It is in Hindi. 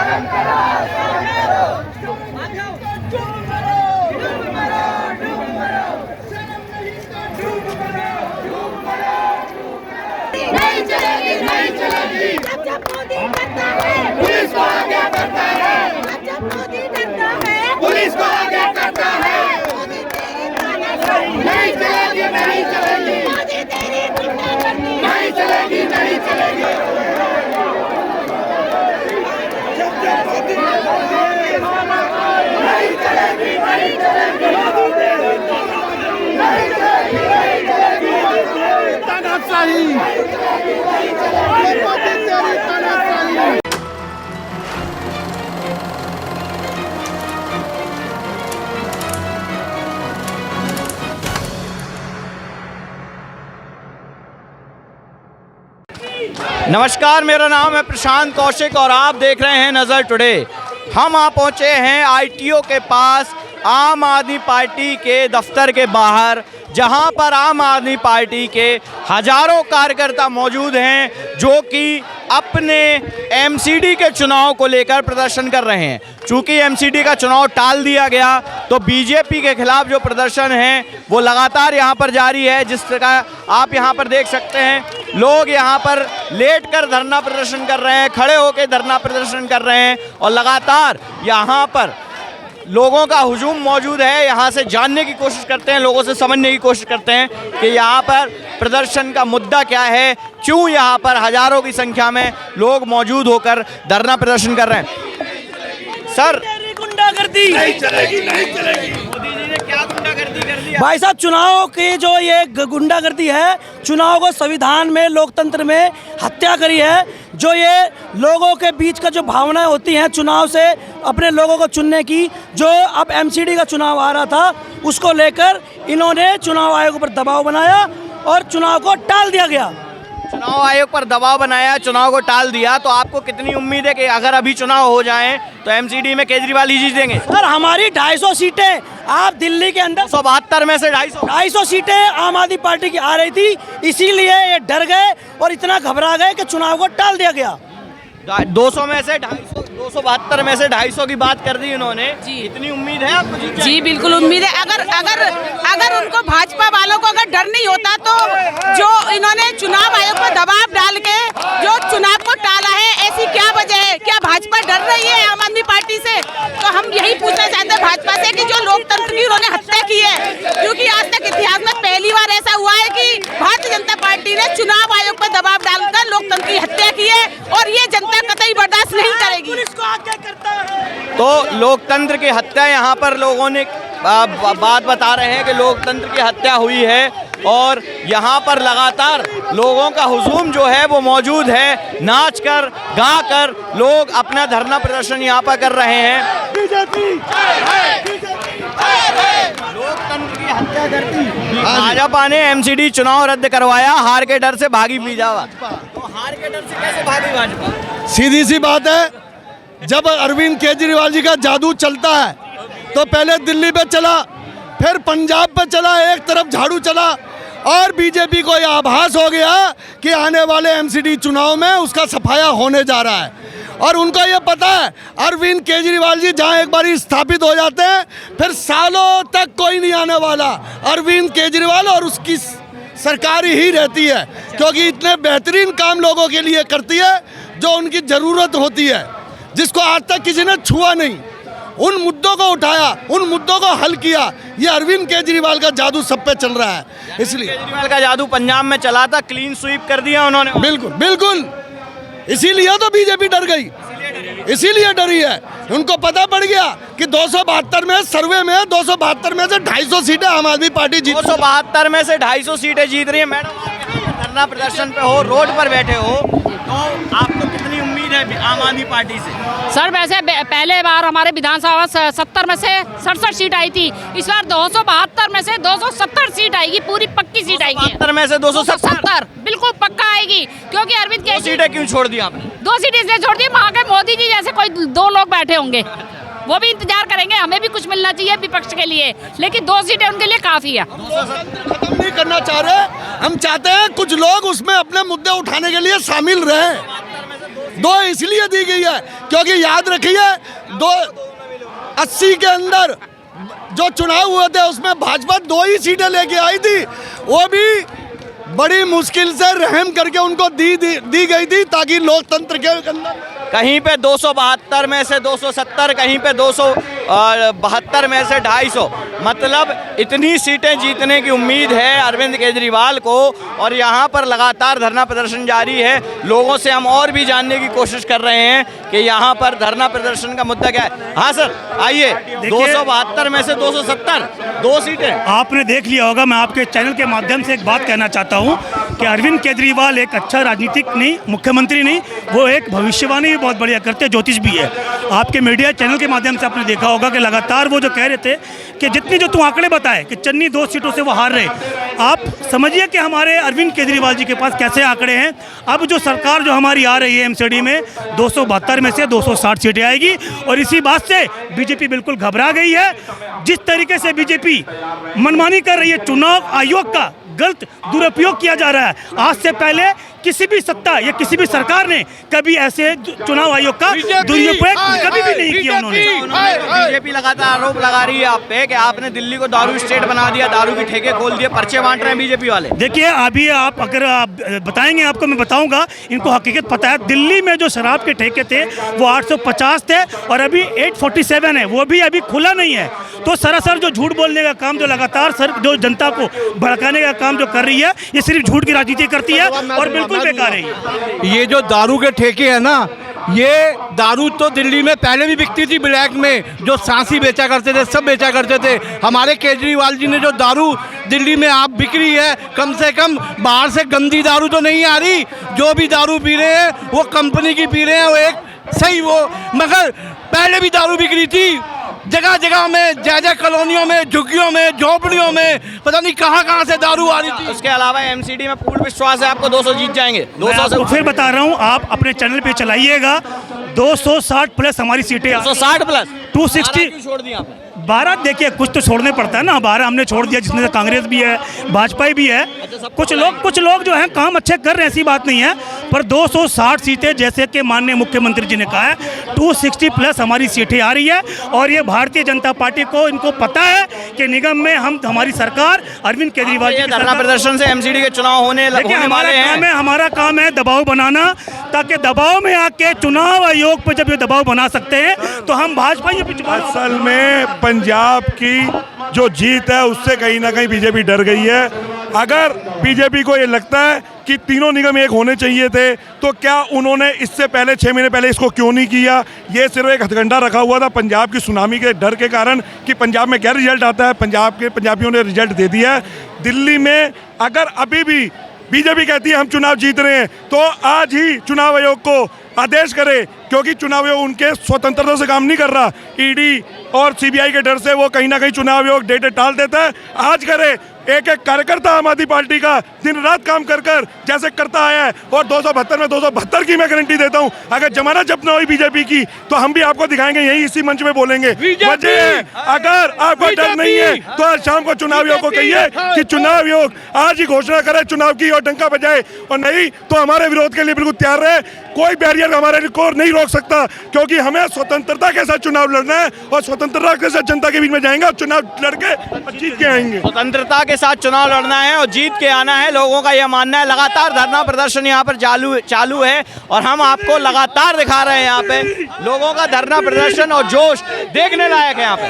नहीं चलेगी, नहीं चलेगी। जब मोदी करता है पुलिस को आगे करता है, जब मोदी डरता है पुलिस को आगे करता है। मोदी तेरी तानाशाही नहीं चलेगी, नहीं चलेगी। मोदी तेरी गुंडागर्दी नहीं चलेगी, नहीं चलेगी। नहीं चलेगी, नहीं चलेगी। नहीं चलेगी, नहीं चलेगी। तानाशाही नमस्कार, मेरा नाम है प्रशांत कौशिक और आप देख रहे हैं नज़र टुडे। हम आ पहुंचे हैं आईटीओ के पास, आम आदमी पार्टी के दफ्तर के बाहर, जहां पर आम आदमी पार्टी के हजारों कार्यकर्ता मौजूद हैं जो कि अपने एमसीडी के चुनाव को लेकर प्रदर्शन कर रहे हैं। चूँकि एमसीडी का चुनाव टाल दिया गया तो बीजेपी के खिलाफ जो प्रदर्शन है वो लगातार यहाँ पर जारी है। जिस प्रकार आप यहाँ पर देख सकते हैं, लोग यहाँ पर लेटकर धरना प्रदर्शन कर रहे हैं, खड़े होकर धरना प्रदर्शन कर रहे हैं और लगातार यहाँ पर लोगों का हुजूम मौजूद है। यहाँ से जानने की कोशिश करते हैं, लोगों से समझने की कोशिश करते हैं कि यहाँ पर प्रदर्शन का मुद्दा क्या है, क्यों यहाँ पर हजारों की संख्या में लोग मौजूद होकर धरना प्रदर्शन कर रहे हैं। सर, गुंडागर्दी नहीं चलेगी, नहीं चलेगी। मोदी जी ने क्या गुंडागर्दी कर दी? भाई साहब, चुनाव की जो ये गुंडागर्दी है, चुनाव को संविधान में, लोकतंत्र में हत्या करी है। जो ये लोगों के बीच का जो भावनाएं होती हैं चुनाव से अपने लोगों को चुनने की, जो अब एमसीडी का चुनाव आ रहा था उसको लेकर इन्होंने चुनाव आयोग पर दबाव बनाया और चुनाव को टाल दिया गया। चुनाव आयोग पर दबाव बनाया, चुनाव को टाल दिया, तो आपको कितनी उम्मीद है कि अगर अभी चुनाव हो जाएं तो एमसीडी में केजरीवाल ही जीतेंगे? सर, हमारी 250 सीटें, आप दिल्ली के अंदर 172 में से 250 सीटें आम आदमी पार्टी की आ रही थी, इसीलिए ये डर गए और इतना घबरा गए कि चुनाव को टाल दिया गया। 200 में से 250, 272 में से 250 की बात कर दी इन्होंने जी। इतनी उम्मीद है आपको? जी बिल्कुल उम्मीद है। अगर उनको भाजपा वालों को अगर डर नहीं होता तो जो इन्होंने चुनाव आयोग पर दबाव डाल के जो चुनाव को टाला है, ऐसी क्या वजह है? क्या भाजपा डर रही है आम आदमी पार्टी से? तो हम यही पूछना चाहते हैं भाजपा से कि जो लोकतंत्र की उन्होंने हत्या की है, क्योंकि आज तक इतिहास में पहली बार ऐसा हुआ है कि भारतीय जनता पार्टी ने चुनाव आयोग पर दबाव डालकर लोकतंत्र की हत्या की है और ये जनता कतई बर्दाश्त नहीं करेगी। पुलिस को आगे करता है। तो लोकतंत्र की हत्या, यहाँ पर लोगों ने बात बता रहे हैं कि लोकतंत्र की हत्या हुई है और यहाँ पर लगातार लोगों का हुजूम जो है वो मौजूद है। नाच कर, गा कर लोग अपना धरना प्रदर्शन यहाँ पर कर रहे हैं। लोकतंत्र की हत्या करती भाजपा ने एमसीडी चुनाव रद्द करवाया, हार के डर से भागी बीजेपी। तो हार के डर से कैसे भागी भाजपा? सीधी सी बात है, जब अरविंद केजरीवाल जी का जादू चलता है तो पहले दिल्ली पे चला, फिर पंजाब पे चला, एक तरफ झाड़ू चला और बीजेपी को यह आभास हो गया कि आने वाले एमसीडी चुनाव में उसका सफाया होने जा रहा है। और उनको ये पता है अरविंद केजरीवाल जी जहाँ एक बार स्थापित हो जाते हैं फिर सालों तक कोई नहीं आने वाला। अरविंद केजरीवाल और उसकी सरकार ही रहती है, क्योंकि इतने बेहतरीन काम लोगों के लिए करती है जो उनकी ज़रूरत होती है, जिसको आज तक किसी ने छुआ नहीं। उन मुद्दों को उठाया, उन मुद्दों को हल किया। ये अरविंद केजरीवाल का जादू सब पे चल रहा है। इसलिए केजरीवाल का जादू पंजाब में चला था, क्लीन स्वीप कर दिया उन्होंने। बिल्कुल बिल्कुल, इसीलिए तो बीजेपी डर गई, इसीलिए डरी है। उनको पता पड़ गया कि 272 में, सर्वे में 272 में से 250 सीटें आम आदमी पार्टी जीत, 272 में से 250 सीटें जीत रही है। मैडम, आप धरना प्रदर्शन पे हो, रोड पर बैठे हो, तो आपको कितनी उम्मीद है आम आदमी पार्टी से? सर, वैसे पहले बार हमारे विधानसभा 70 में से 67 सीट आई थी, इस बार 272 में से 270 सीट आएगी, पूरी पक्की सीट आएगी। 272 में से 270 बिल्कुल पक्का आएगी, क्योंकि अरविंद केजरीवाल सीटें क्यों छोड़ दी आपने? 2 सीटें इसलिए छोड़ दी, वहाँ के मोदी जी जैसे कोई 2 लोग बैठे होंगे, वो भी इंतजार करेंगे। हमें भी कुछ मिलना चाहिए विपक्ष के लिए, लेकिन 2 सीटें उनके लिए काफी है। खत्म नहीं करना चाह रहे, हम चाहते हैं कुछ लोग उसमें अपने मुद्दे उठाने के लिए शामिल रहे। 2 इसलिए दी गई है क्योंकि याद रखिए 80 के अंदर जो चुनाव हुए थे उसमें भाजपा 2 ही सीटें लेके आई थी, वो भी बड़ी मुश्किल से रहम करके उनको दी गई थी ताकि लोकतंत्र के अंदर कहीं पे 272 में से 270, कहीं पे 272 में से 250, मतलब इतनी सीटें जीतने की उम्मीद है अरविंद केजरीवाल को। और यहाँ पर लगातार धरना प्रदर्शन जारी है। लोगों से हम और भी जानने की कोशिश कर रहे हैं कि यहाँ पर धरना प्रदर्शन का मुद्दा क्या है। हाँ सर, आइए। 272 में से 270, 2 सीटें। आपने देख लिया होगा, मैं आपके चैनल के माध्यम से एक बात कहना चाहता हूँ कि अरविंद केजरीवाल एक अच्छा राजनीतिक नहीं, मुख्यमंत्री नहीं, वो एक भविष्यवाणी भी बहुत बढ़िया करते, ज्योतिष भी है। आपके मीडिया चैनल के माध्यम से आपने देखा होगा कि लगातार वो जो कह रहे थे कि जितनी जो तू आंकड़े बताए कि चन्नी 2 सीटों से वो हार रहे, आप समझिए कि हमारे अरविंद केजरीवाल जी के पास कैसे आंकड़े हैं। अब जो सरकार जो हमारी आ रही है एमसीडी में 272 में से 260 सीटें आएगी, और इसी बात से बीजेपी बिल्कुल घबरा गई है। जिस तरीके से बीजेपी मनमानी कर रही है, चुनाव आयोग का गलत दुरुपयोग किया जा रहा है। आज से पहले किसी भी सत्ता या किसी भी सरकार ने कभी ऐसे चुनाव आयोग का दुरुपयोग कभी भी नहीं किया। उन्होंने बीजेपी लगातार आरोप लगा रही है आप पे कि आपने दिल्ली को दारू स्टेट बना दिया, दारू के ठेके खोल दिए, पर्चे बांट रहे हैं बीजेपी वाले। देखिए, अभी आप अगर आप बताएंगे आपको मैं बताऊंगा, इनको हकीकत पता है। दिल्ली में जो शराब के ठेके थे वो 850 थे और अभी 847 है, वो भी अभी खुला नहीं है। तो सरासर जो झूठ बोलने का काम, जो लगातार सर जो जनता को भड़काने का काम जो कर रही है, ये सिर्फ झूठ की राजनीति करती है और बिल्कुल बेकार है। ये जो दारू के ठेके है ना, ये दारू तो दिल्ली में पहले भी बिकती थी ब्लैक में, जो सांसी बेचा करते थे, सब बेचा करते थे। हमारे केजरीवाल जी ने जो दारू दिल्ली में आप बिक रही है, कम से कम बाहर से गंदी दारू तो नहीं आ रही। जो भी दारू पी रहे हैं वो कंपनी की पी रहे हैं, वो एक सही वो, मगर पहले भी दारू बिक रही थी जगह जगह में, जय कॉलोनियों में, झुग्गियों में, झोपड़ियों में, पता नहीं कहाँ से दारू आ रही थी। उसके अलावा एमसीडी में पूर्ण विश्वास है आपको 200 जीत जाएंगे। 200 से फिर बता रहा हूँ, आप अपने चैनल पे चलाइएगा। 260 प्लस हमारी सीटें, 260 प्लस 260 छोड़ दिया आपने। 12 देखिए, कुछ तो छोड़ने पड़ता है ना। 12 हमने छोड़ दिया, जिसमें से कांग्रेस भी है, भाजपा भी है। कुछ लोग जो हैं काम अच्छे कर रहे हैं, ऐसी बात नहीं है। पर 260 सीटें, जैसे कि माननीय मुख्यमंत्री जी ने कहा है, 260 प्लस हमारी सीटें आ रही है। और ये भारतीय जनता पार्टी को, इनको पता है कि निगम में हमारी सरकार अरविंद केजरीवाल जी धरना प्रदर्शन से एमसीडी के चुनाव होने वाले हैं। हमारा काम है दबाव बनाना, ताकि दबाव में आके चुनाव आयोग पर जब ये दबाव बना सकते हैं तो हम भाजपा असल में पंजाब की जो जीत है उससे कहीं ना कहीं बीजेपी डर गई है। अगर बीजेपी को ये लगता है कि तीनों निगम एक होने चाहिए थे, तो क्या उन्होंने इससे पहले 6 महीने पहले इसको क्यों नहीं किया? ये सिर्फ एक हथकंडा रखा हुआ था पंजाब की सुनामी के डर के कारण कि पंजाब में क्या रिजल्ट आता है। पंजाबियों ने रिजल्ट दे दिया है। दिल्ली में अगर अभी भी बीजेपी कहती है हम चुनाव जीत रहे हैं, तो आज ही चुनाव आयोग को आदेश करे, क्योंकि चुनाव आयोग उनके स्वतंत्रता से काम नहीं कर रहा। ईडी और सीबीआई के डर से वो कहीं ना कहीं चुनाव आयोग डेट टाल देता है। आज करे। एक कार्यकर्ता आम आदमी पार्टी का दिन रात काम कर जैसे करता आया है, और 272 में 272 की मैं गारंटी देता हूं। अगर जमाना जब न हुई बीजेपी की, तो हम भी आपको दिखाएंगे, यही इसी मंच में बोलेंगे। अगर आपको डर नहीं है तो आज शाम को चुनाव आयोग को कहिए कि चुनाव आयोग आज ही घोषणा करे चुनाव की और डंका बजाए, और नहीं तो हमारे विरोध के लिए बिल्कुल तैयार रहे। कोई बैरियर हमारे को नहीं रोक सकता, क्योंकि हमें स्वतंत्रता के साथ चुनाव लड़ना है और स्वतंत्रता के साथ जनता के बीच में जाएंगे और चुनाव लड़के जीत के आएंगे। स्वतंत्रता के साथ चुनाव लड़ना है और जीत के आना है, लोगों का यह मानना है। लगातार धरना प्रदर्शन यहाँ पर चालू है और हम आपको लगातार दिखा रहे हैं। यहाँ पे लोगों का धरना प्रदर्शन और जोश देखने लायक है। यहाँ पे